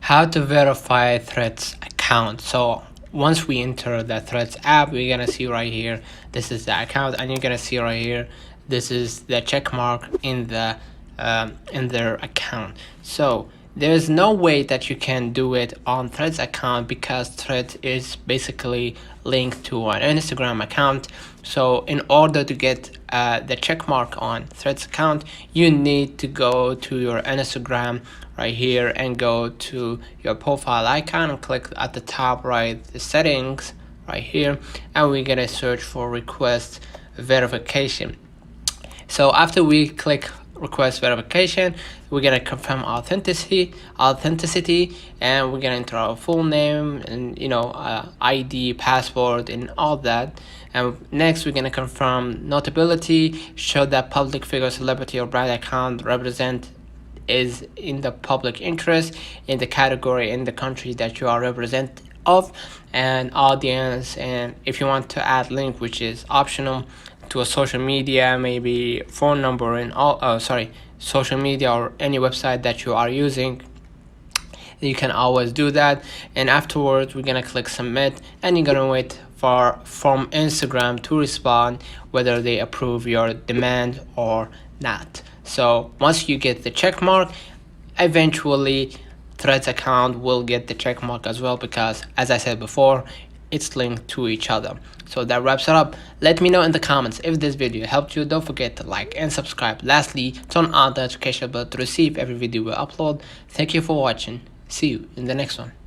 how to verify Threads account. So once we enter the Threads app, we're gonna see right here, this is the account, and you're gonna see right here, this is the check mark in their account. So there's no way that you can do it on Threads account because Threads is basically linked to an Instagram account. So in order to get the check mark on Threads account, you need to go to your Instagram right here and go to your profile icon and click at the top right, the settings right here, and we're gonna search for request verification. So after we click request verification, we're gonna confirm authenticity, and we're gonna enter our full name and ID, password, and all that. And next we're gonna confirm notability, show that public figure, celebrity, or brand account represent is in the public interest in the category in the country that you are represent of, and audience. And if you want to add link, which is optional, to a social media, maybe phone number, and all social media or any website that you are using, you can always do that. And afterwards we're gonna click submit, and you're gonna wait from Instagram to respond whether they approve your demand or not. So once you get the check mark, eventually Threads account will get the check mark as well, because as I said before, it's linked to each other. So that wraps it up. Let me know in the comments if this video helped you. Don't forget to like and subscribe. Lastly, turn on the notification bell to receive every video we upload. Thank you for watching. See you in the next one.